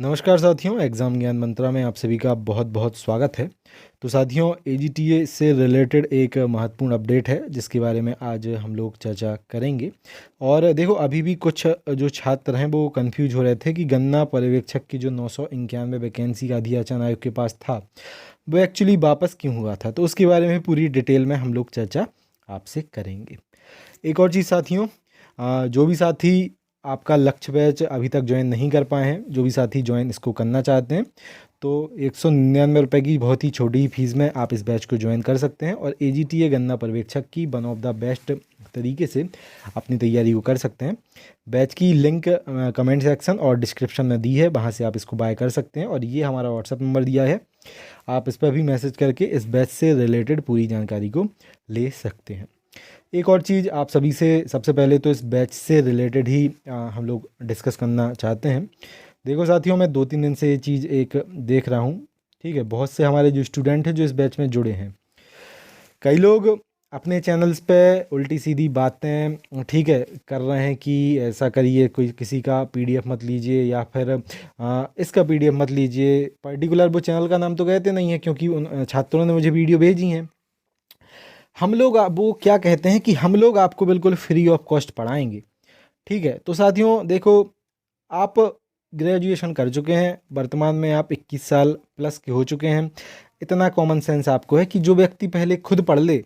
नमस्कार साथियों, एग्ज़ाम ज्ञान मंत्रा में आप सभी का बहुत बहुत स्वागत है। तो साथियों, एजीटीए से रिलेटेड एक महत्वपूर्ण अपडेट है जिसके बारे में आज हम लोग चर्चा करेंगे। और देखो, अभी भी कुछ जो छात्र हैं वो कंफ्यूज हो रहे थे कि गन्ना पर्यवेक्षक की जो 991 वैकेंसी का अधियाचन आयोग के पास था वो एक्चुअली वापस क्यों हुआ था। तो उसके बारे में पूरी डिटेल में हम लोग चर्चा आपसे करेंगे। एक और चीज़ साथियों, जो भी साथी आपका लक्ष्य बैच अभी तक ज्वाइन नहीं कर पाए हैं, जो भी साथी ज्वाइन इसको करना चाहते हैं, तो 199 रुपये की बहुत ही छोटी फीस में आप इस बैच को ज्वाइन कर सकते हैं और एजीटीए गन्ना पर्यवेक्षक की वन ऑफ द बेस्ट तरीके से अपनी तैयारी को कर सकते हैं। बैच की लिंक कमेंट सेक्शन और डिस्क्रिप्शन में दी है, वहाँ से आप इसको बाय कर सकते हैं। और ये हमारा व्हाट्सअप नंबर दिया है, आप इस पर भी मैसेज करके इस बैच से रिलेटेड पूरी जानकारी को ले सकते हैं। एक और चीज़ आप सभी से सबसे पहले तो इस बैच से रिलेटेड ही हम लोग डिस्कस करना चाहते हैं। देखो साथियों, मैं 2-3 दिन से ये चीज़ एक देख रहा हूँ, ठीक है। बहुत से हमारे जो स्टूडेंट हैं जो इस बैच में जुड़े हैं, कई लोग अपने चैनल्स पे उल्टी सीधी बातें, ठीक है, कर रहे हैं कि ऐसा करिए, कोई किसी का पीडीएफ मत लीजिए या फिर इसका पीडीएफ मत लीजिए। पर्टिकुलर वो चैनल का नाम तो कहते नहीं है क्योंकि उन छात्रों ने मुझे वीडियो भेजी हैं। हम लोग वो क्या कहते हैं कि हम लोग आपको बिल्कुल फ्री ऑफ कॉस्ट पढ़ाएंगे, ठीक है। तो साथियों देखो, आप ग्रेजुएशन कर चुके हैं, वर्तमान में आप 21 साल प्लस के हो चुके हैं। इतना कॉमन सेंस आपको है कि जो व्यक्ति पहले खुद पढ़ ले,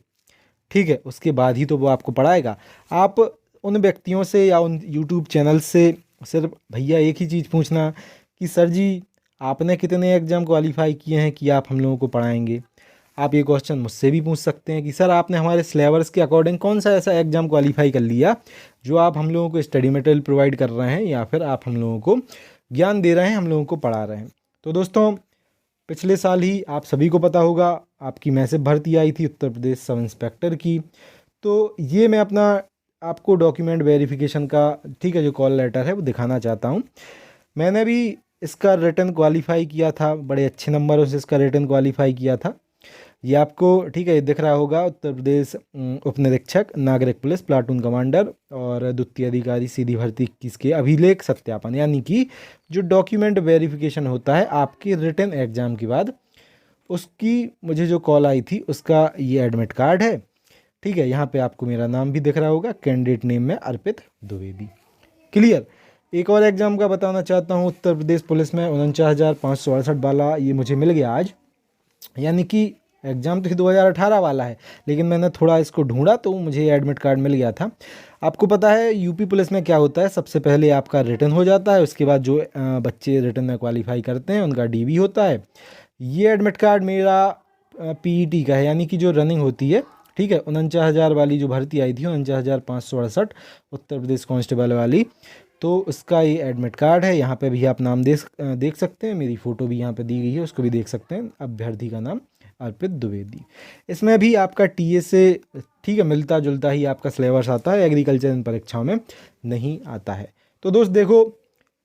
ठीक है, उसके बाद ही तो वो आपको पढ़ाएगा। आप उन व्यक्तियों से या उन यूट्यूब चैनल से सिर्फ भैया एक ही चीज़ पूछना कि सर जी आपने कितने एग्ज़ाम क्वालिफाई किए हैं कि आप हम लोगों को पढ़ाएंगे। आप ये क्वेश्चन मुझसे भी पूछ सकते हैं कि सर आपने हमारे सिलेबस के अकॉर्डिंग कौन सा ऐसा एग्ज़ाम क्वालिफाई कर लिया जो आप हम लोगों को स्टडी मटेरियल प्रोवाइड कर रहे हैं या फिर आप हम लोगों को ज्ञान दे रहे हैं, हम लोगों को पढ़ा रहे हैं। तो दोस्तों, पिछले साल ही आप सभी को पता होगा आपकी मैसिव भर्ती आई थी उत्तर प्रदेश सब इंस्पेक्टर की। तो ये मैं अपना आपको डॉक्यूमेंट वेरिफिकेशन का, ठीक है, जो कॉल लेटर है वो दिखाना चाहता हूँ। मैंने भी इसका रिटन क्वालिफाई किया था, बड़े अच्छे नंबरों से इसका रिटन क्वालिफाई किया था। ये आपको, ठीक है, दिख रहा होगा, उत्तर प्रदेश उप निरीक्षक नागरिक पुलिस प्लाटून कमांडर और द्वितीय अधिकारी सीधी भर्ती 21 के अभिलेख सत्यापन, यानी कि जो डॉक्यूमेंट वेरिफिकेशन होता है आपके रिटन एग्जाम के बाद, उसकी मुझे जो कॉल आई थी उसका ये एडमिट कार्ड है, ठीक है। यहाँ पे आपको मेरा नाम भी दिख रहा होगा, कैंडिडेट नेम में अर्पित द्विवेदी। क्लियर। एक और एग्जाम का बताना चाहता हूँ, उत्तर प्रदेश पुलिस में 49,568 वाला ये मुझे मिल गया आज, यानी कि एग्ज़ाम तो 2018 वाला है, लेकिन मैंने थोड़ा इसको ढूंढा तो मुझे एडमिट कार्ड मिल गया था। आपको पता है यूपी पुलिस में क्या होता है, सबसे पहले आपका रिटन हो जाता है, उसके बाद जो बच्चे रिटन में क्वालिफाई करते हैं उनका डीबी होता है। ये एडमिट कार्ड मेरा पीईटी का है, यानी कि जो रनिंग होती है, ठीक है, 49,000 वाली जो भर्ती आई थी, 49,568 उत्तर प्रदेश कांस्टेबल वाली, तो उसका ये एडमिट कार्ड है। यहाँ पे भी आप नाम देख सकते हैं, मेरी फ़ोटो भी यहाँ पे दी गई है, उसको भी देख सकते हैं। अभ्यर्थी का नाम अर्पित द्विवेदी। इसमें भी आपका टीए से, ठीक है, मिलता जुलता ही आपका सिलेबस आता है, एग्रीकल्चर इन परीक्षाओं में नहीं आता है। तो दोस्त देखो,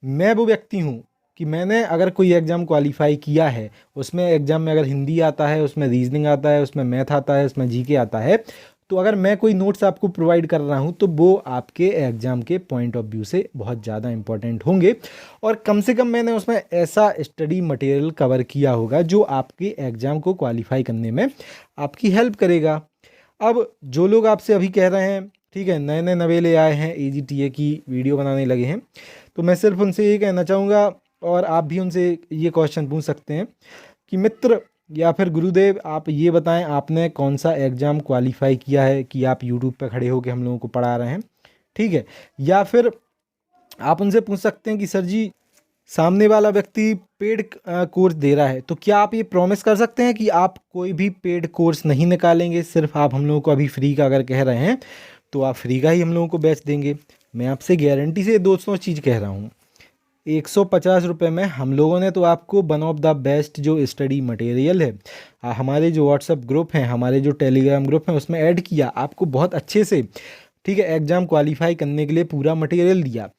मैं वो व्यक्ति हूँ कि मैंने अगर कोई एग्ज़ाम क्वालिफाई किया है, उसमें एग्ज़ाम में अगर हिंदी आता है, उसमें रीजनिंग आता है, उसमें मैथ आता है, उसमें जीके आता है, तो अगर मैं कोई नोट्स आपको प्रोवाइड कर रहा हूँ तो वो आपके एग्ज़ाम के पॉइंट ऑफ व्यू से बहुत ज़्यादा इंपॉर्टेंट होंगे और कम से कम मैंने उसमें ऐसा स्टडी मटेरियल कवर किया होगा जो आपके एग्ज़ाम को क्वालिफाई करने में आपकी हेल्प करेगा। अब जो लोग आपसे अभी कह रहे हैं, ठीक है, नए नए नवेले आए हैं, एजीटीए की वीडियो बनाने लगे हैं, तो मैं सिर्फ उनसे ये कहना चाहूँगा, और आप भी उनसे ये क्वेश्चन पूछ सकते हैं कि मित्र या फिर गुरुदेव, आप ये बताएं आपने कौन सा एग्ज़ाम क्वालिफाई किया है कि आप यूट्यूब पे खड़े होकर हम लोगों को पढ़ा रहे हैं, ठीक है। या फिर आप उनसे पूछ सकते हैं कि सर जी सामने वाला व्यक्ति पेड कोर्स दे रहा है, तो क्या आप ये प्रॉमिस कर सकते हैं कि आप कोई भी पेड कोर्स नहीं निकालेंगे, सिर्फ आप हम लोगों को अभी फ्री का अगर कह रहे हैं तो आप फ्री का ही हम लोगों को बैच देंगे। मैं आपसे गारंटी से दोस्तों चीज़ कह रहा हूँ, 150 रुपये में हम लोगों ने तो आपको वन ऑफ द बेस्ट जो स्टडी मटेरियल है, हमारे जो व्हाट्सअप ग्रुप हैं, हमारे जो टेलीग्राम ग्रुप हैं, उसमें ऐड किया, आपको बहुत अच्छे से, ठीक है, एग्ज़ाम क्वालिफाई करने के लिए पूरा मटेरियल दिया।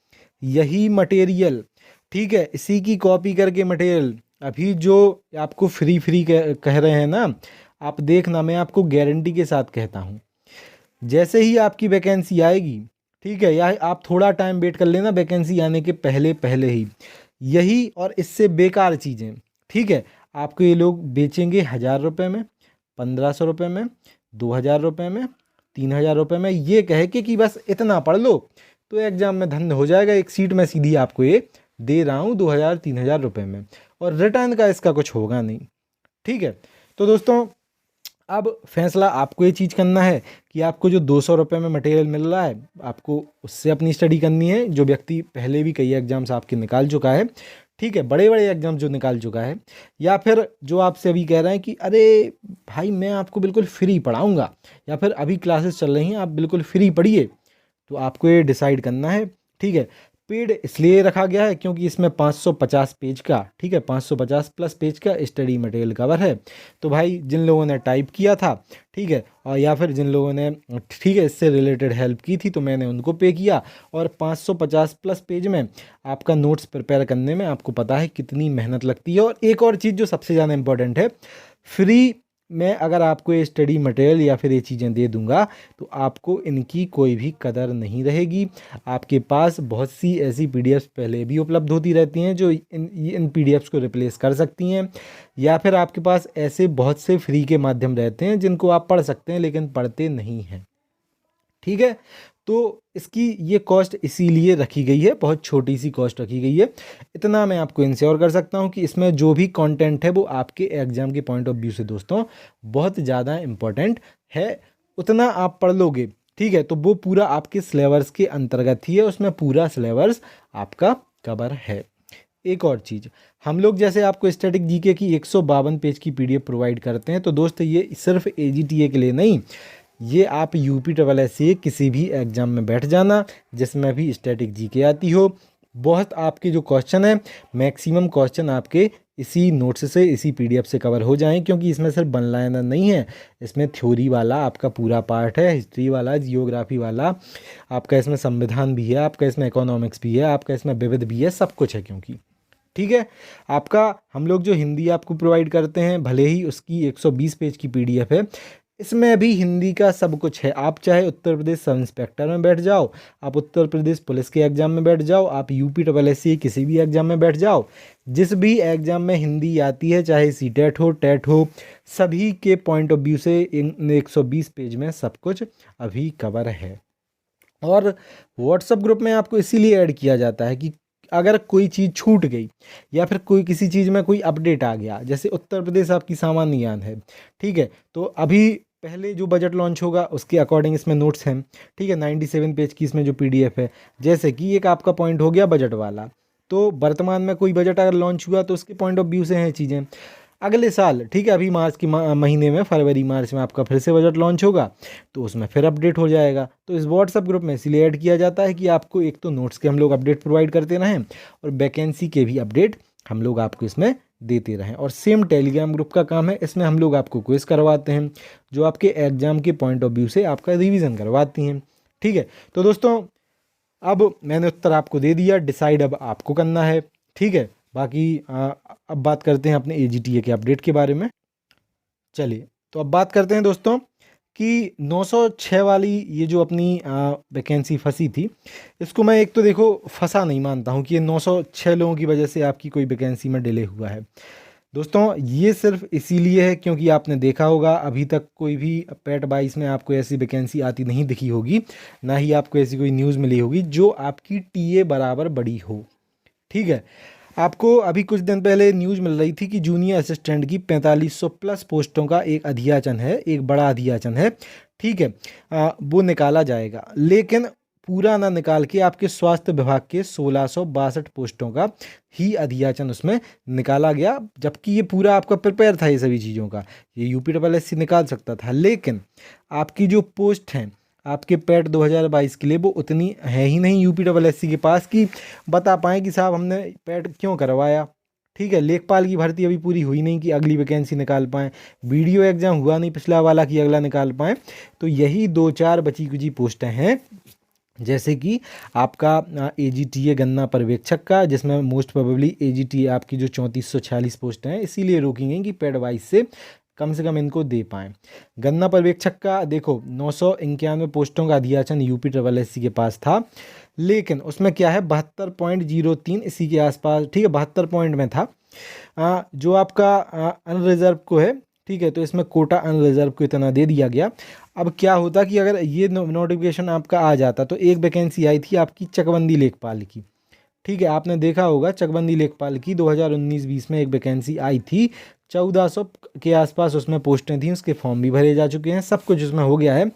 यही मटेरियल, ठीक है, इसी की कॉपी करके मटेरियल अभी जो आपको फ्री फ्री कह रहे हैं ना, आप देखना, मैं आपको गारंटी के साथ कहता हूँ, जैसे ही आपकी वैकेंसी आएगी, ठीक है, या आप थोड़ा टाइम वेट कर लेना वैकेंसी आने के पहले पहले ही, यही और इससे बेकार चीज़ें, ठीक है, आपको ये लोग बेचेंगे 1,000 रुपये में, 1,500 रुपये में, 2,000 रुपये में, 3,000 रुपये में, ये कहे कि बस इतना पढ़ लो तो एग्जाम में धन्य हो जाएगा, एक सीट मैं सीधी आपको ये दे रहा हूँ 2,000-3,000 रुपये में, और रिटर्न का इसका कुछ होगा नहीं, ठीक है। तो दोस्तों अब फैसला आपको ये चीज़ करना है कि आपको जो 200 रुपये में मटेरियल मिल रहा है आपको उससे अपनी स्टडी करनी है। जो व्यक्ति पहले भी कई एग्जाम्स आपके निकाल चुका है, ठीक है, बड़े बड़े एग्जाम जो निकाल चुका है, या फिर जो आपसे अभी कह रहे हैं कि अरे भाई मैं आपको बिल्कुल फ्री पढ़ाऊँगा, या फिर अभी क्लासेस चल रही हैं आप बिल्कुल फ्री पढ़िए, तो आपको ये डिसाइड करना है, ठीक है। पेड इसलिए रखा गया है क्योंकि इसमें 550 पेज का, ठीक है, 550 प्लस पेज का स्टडी मटेरियल कवर है। तो भाई जिन लोगों ने टाइप किया था, ठीक है, और या फिर जिन लोगों ने, ठीक है, इससे रिलेटेड हेल्प की थी तो मैंने उनको पे किया, और 550 प्लस पेज में आपका नोट्स प्रिपेयर करने में आपको पता है कितनी मेहनत लगती है। और एक और चीज़ जो सबसे ज़्यादा इम्पोर्टेंट है, फ्री मैं अगर आपको ये स्टडी मटेरियल या फिर ये चीज़ें दे दूंगा तो आपको इनकी कोई भी कदर नहीं रहेगी। आपके पास बहुत सी ऐसी पीडीएफ्स पहले भी उपलब्ध होती रहती हैं जो इन पीडीएफ्स को रिप्लेस कर सकती हैं, या फिर आपके पास ऐसे बहुत से फ्री के माध्यम रहते हैं जिनको आप पढ़ सकते हैं लेकिन पढ़ते नहीं हैं, ठीक है। तो इसकी ये कॉस्ट इसीलिए रखी गई है, बहुत छोटी सी कॉस्ट रखी गई है। इतना मैं आपको इंश्योर कर सकता हूँ कि इसमें जो भी कंटेंट है वो आपके एग्ज़ाम के पॉइंट ऑफ व्यू से दोस्तों बहुत ज़्यादा इम्पोर्टेंट है। उतना आप पढ़ लोगे, ठीक है, तो वो पूरा आपके सिलेबस के अंतर्गत ही है, उसमें पूरा सिलेबस आपका कवर है। एक और चीज़, हम लोग जैसे आपको स्टैटिक जीके की 152 पेज की पीडीएफ प्रोवाइड करते हैं, तो दोस्त ये सिर्फ एजीटीए के लिए नहीं, ये आप यूपीएससी किसी भी एग्ज़ाम में बैठ जाना जिसमें भी स्टैटिक जीके आती हो, बहुत आपके जो क्वेश्चन है मैक्सिमम क्वेश्चन आपके इसी नोट्स से, इसी पीडीएफ से कवर हो जाएं, क्योंकि इसमें सिर्फ वन लाइनर नहीं है, इसमें थ्योरी वाला आपका पूरा पार्ट है, हिस्ट्री वाला, जियोग्राफी वाला आपका, इसमें संविधान भी है आपका, इसमें इकोनॉमिक्स भी है आपका, इसमें विविध भी है, सब कुछ है। क्योंकि ठीक है, आपका हम लोग जो हिंदी आपको प्रोवाइड करते हैं, भले ही उसकी 120 पेज की पीडीएफ है, इसमें भी हिंदी का सब कुछ है। आप चाहे उत्तर प्रदेश सब इंस्पेक्टर में बैठ जाओ, आप उत्तर प्रदेश पुलिस के एग्ज़ाम में बैठ जाओ, आप यूपीएससी किसी भी एग्ज़ाम में बैठ जाओ, जिस भी एग्ज़ाम में हिंदी आती है, चाहे सीटेट हो, टेट हो, सभी के पॉइंट ऑफ व्यू से इन 120 पेज में सब कुछ अभी कवर है। और व्हाट्सएप ग्रुप में आपको इसीलिए ऐड किया जाता है कि अगर कोई चीज़ छूट गई या फिर कोई किसी चीज़ में कोई अपडेट आ गया, जैसे उत्तर प्रदेश आपकी सामान्य ज्ञान है, ठीक है, तो अभी पहले जो बजट लॉन्च होगा उसके अकॉर्डिंग इसमें नोट्स हैं, ठीक है, 97 पेज की इसमें जो पीडीएफ है। जैसे कि एक आपका पॉइंट हो गया बजट वाला, तो वर्तमान में कोई बजट अगर लॉन्च हुआ तो उसके पॉइंट ऑफ व्यू से हैं चीज़ें। अगले साल, ठीक है, अभी मार्च के महीने में, फरवरी मार्च में आपका फिर से बजट लॉन्च होगा तो उसमें फिर अपडेट हो जाएगा। तो इस व्हाट्सएप ग्रुप में इसीलिए ऐड किया जाता है कि आपको एक तो नोट्स के हम लोग अपडेट प्रोवाइड करते रहें और वैकेंसी के भी अपडेट हम लोग आपको इसमें देते रहें। और सेम टेलीग्राम ग्रुप का काम है, इसमें हम लोग आपको क्विज करवाते हैं जो आपके एग्जाम के पॉइंट ऑफ व्यू से आपका रिवीजन करवाती हैं, ठीक है। तो दोस्तों अब मैंने उत्तर आपको दे दिया, डिसाइड अब आपको करना है, ठीक है। बाकी अब बात करते हैं अपने एजीटीए के अपडेट के बारे में। चलिए, तो अब बात करते हैं दोस्तों कि 906 वाली ये जो अपनी वैकेंसी फंसी थी, इसको मैं एक तो देखो फंसा नहीं मानता हूँ कि ये 906 लोगों की वजह से आपकी कोई वैकेंसी में डिले हुआ है। दोस्तों ये सिर्फ इसीलिए है क्योंकि आपने देखा होगा अभी तक कोई भी पैट 22 में आपको ऐसी वैकेंसी आती नहीं दिखी होगी, ना ही आपको ऐसी कोई न्यूज़ मिली होगी जो आपकी टीए बराबर बड़ी हो, ठीक है। आपको अभी कुछ दिन पहले न्यूज़ मिल रही थी कि जूनियर असिस्टेंट की 4500 प्लस पोस्टों का एक अधियाचन है, एक बड़ा अधियाचन है, ठीक है, वो निकाला जाएगा, लेकिन पूरा ना निकाल के आपके स्वास्थ्य विभाग के 1662 पोस्टों का ही अधियाचन उसमें निकाला गया, जबकि ये पूरा आपका प्रिपेयर था ये सभी चीज़ों का, ये यूपीएससी निकाल सकता था, लेकिन आपकी जो पोस्ट हैं आपके पैट 2022 के लिए वो उतनी है ही नहीं यूपीएससी के पास कि बता पाएँ कि साहब हमने पैट क्यों करवाया, ठीक है। लेखपाल की भर्ती अभी पूरी हुई नहीं कि अगली वैकेंसी निकाल पाएँ, वीडियो एग्ज़ाम हुआ नहीं पिछला वाला कि अगला निकाल पाएँ, तो यही 2-4 बची कुची पोस्टें हैं, जैसे कि आपका एजीटीए गन्ना पर्यवेक्षक का, जिसमें मोस्ट प्रोबेबली एजीटीए आपकी जो 3446 पोस्ट हैं इसीलिए रोकी गई कि पैड वाइज से कम इनको दे पाएँ। गन्ना पर्यवेक्षक का देखो 991 पोस्टों का अधियाचन यूपीएससी के पास था, लेकिन उसमें क्या है 72.03 इसी के आसपास, ठीक है 72 पॉइंट में था। जो आपका अनरिजर्व को है, ठीक है, तो इसमें कोटा अनरिजर्व को इतना दे दिया गया। अब क्या होता कि अगर ये नोटिफिकेशन आपका आ जाता तो एक वैकेंसी आई थी आपकी चकबंदी लेखपाल की, ठीक है, आपने देखा होगा चकबंदी लेखपाल की 2019-20 में एक वैकेंसी आई थी, 1400 के आसपास उसमें पोस्टें थी, उसके फॉर्म भी भरे जा चुके हैं, सब कुछ उसमें हो गया है।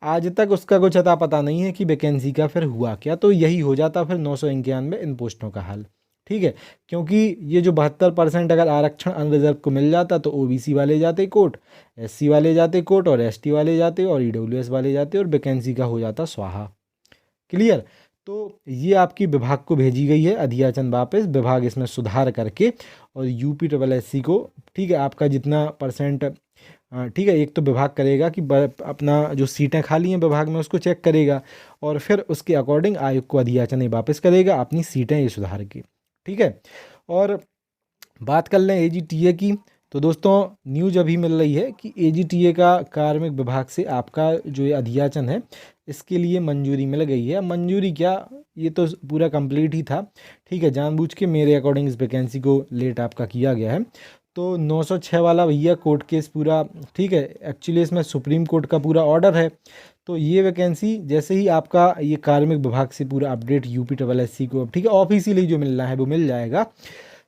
आज तक उसका कुछ अता पता नहीं है कि वैकेंसी का फिर हुआ क्या, तो यही हो जाता फिर 991 इन पोस्टों का हाल, ठीक है, क्योंकि ये जो 72% अगर आरक्षण अनरिजर्व को मिल जाता तो ओबीसी वाले जाते कोर्ट, एससी वाले जाते कोर्ट और एसटी वाले जाते और ईडब्ल्यूएस वाले जाते और वैकेंसी का हो जाता स्वाहा। क्लियर। तो ये आपकी विभाग को भेजी गई है अधियाचन वापस, विभाग इसमें सुधार करके और यूपी ट्रिपल एस सी को, ठीक है, आपका जितना परसेंट, ठीक है, एक तो विभाग करेगा कि अपना जो सीटें खाली हैं विभाग में उसको चेक करेगा और फिर उसके अकॉर्डिंग आयोग को अधियाचन वापस करेगा अपनी सीटें ये सुधार के, ठीक है। और बात कर लें एजीटीए की, तो दोस्तों न्यूज अभी मिल रही है कि एजीटीए का कार्मिक विभाग से आपका जो ये अधियाचन है इसके लिए मंजूरी मिल गई है। मंजूरी क्या, ये तो पूरा कंप्लीट ही था, ठीक है, जानबूझ के मेरे अकॉर्डिंग इस वैकेंसी को लेट आपका किया गया है। तो 906 वाला भैया कोर्ट केस पूरा, ठीक है, एक्चुअली इसमें सुप्रीम कोर्ट का पूरा ऑर्डर है। तो ये वैकेंसी जैसे ही आपका ये कार्मिक विभाग से पूरा update UP triple S C को, ठीक है, ऑफिशियली जो मिलना है वो मिल जाएगा।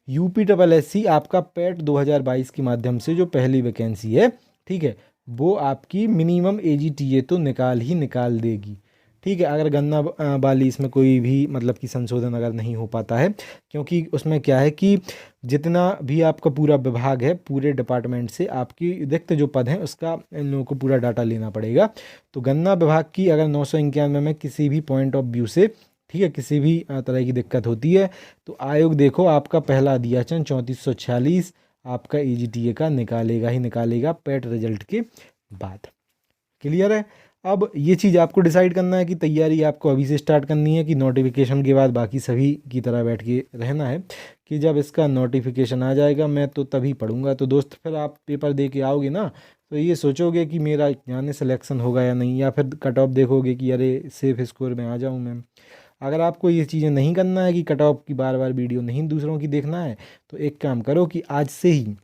यूपी ट्रिपल एस सी आपका पेट 2022 के माध्यम से जो पहली वैकेंसी है, ठीक है, वो आपकी मिनिमम एजीटीए तो निकाल ही निकाल देगी, ठीक है, अगर गन्ना वाली इसमें कोई भी मतलब कि संशोधन अगर नहीं हो पाता है, क्योंकि उसमें क्या है कि जितना भी आपका पूरा विभाग है पूरे डिपार्टमेंट से आपकी रिक्त जो पद हैं उसका इन लोगों को पूरा डाटा लेना पड़ेगा। तो गन्ना विभाग की अगर 991 में किसी भी पॉइंट ऑफ व्यू से, ठीक है, किसी भी तरह की दिक्कत होती है तो आयोग देखो आपका पहला अधियाचन 3446 आपका एजीटीए का निकालेगा ही निकालेगा पेट रिजल्ट के बाद। क्लियर है। अब ये चीज़ आपको डिसाइड करना है कि तैयारी आपको अभी से स्टार्ट करनी है कि नोटिफिकेशन के बाद बाकी सभी की तरह बैठ के रहना है कि जब इसका नोटिफिकेशन आ जाएगा मैं तो तभी पढ़ूंगा। तो दोस्त फिर आप पेपर दे के आओगे ना तो ये सोचोगे कि मेरा जाने सिलेक्शन होगा या नहीं, या फिर कट ऑफ देखोगे कि अरे सेफ स्कोर में आ जाऊँ मैं। अगर आपको ये चीज़ें नहीं करना है कि कट ऑफ की बार बार वीडियो नहीं दूसरों की देखना है तो एक काम करो कि आज से ही,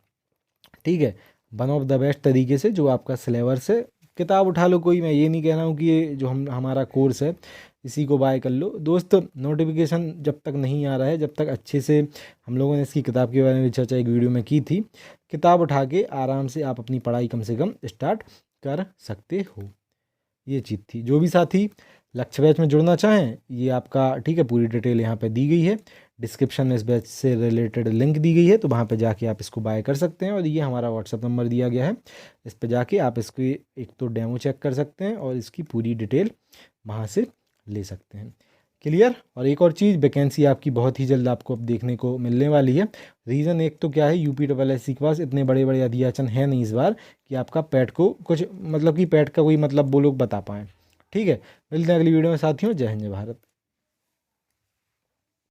ठीक है, वन ऑफ द बेस्ट तरीके से जो आपका सिलेबस है किताब उठा लो कोई, मैं ये नहीं कह रहा हूँ कि ये जो हमारा कोर्स है इसी को बाय कर लो दोस्त। नोटिफिकेशन जब तक नहीं आ रहा है, जब तक अच्छे से, हम लोगों ने इसकी किताब के बारे में चर्चा एक वीडियो में की थी, किताब उठा के आराम से आप अपनी पढ़ाई कम से कम स्टार्ट कर सकते हो। ये चीज़ थी। जो भी साथी लक्ष्य बैच में जुड़ना चाहें ये आपका, ठीक है, पूरी डिटेल यहाँ पे दी गई है, डिस्क्रिप्शन में इस बैच से रिलेटेड लिंक दी गई है, तो वहाँ पे जाके आप इसको बाय कर सकते हैं। और ये हमारा व्हाट्सअप नंबर दिया गया है, इस पे जाके आप इसको एक तो डेमो चेक कर सकते हैं और इसकी पूरी डिटेल वहाँ से ले सकते हैं। क्लियर। और एक और चीज़, वैकेंसी आपकी बहुत ही जल्द आपको अब देखने को मिलने वाली है। रीज़न एक तो क्या है, यूपी ट्रिपल एस सी के पास इतने बड़े बड़े अधियाचन है नहीं इस बार कि आपका पैट को कुछ मतलब कि पैट का कोई मतलब वो लोग बता पाएँ। ठीक है, मिलते हैं अगली वीडियो में साथियों। जय हिंद जय भारत।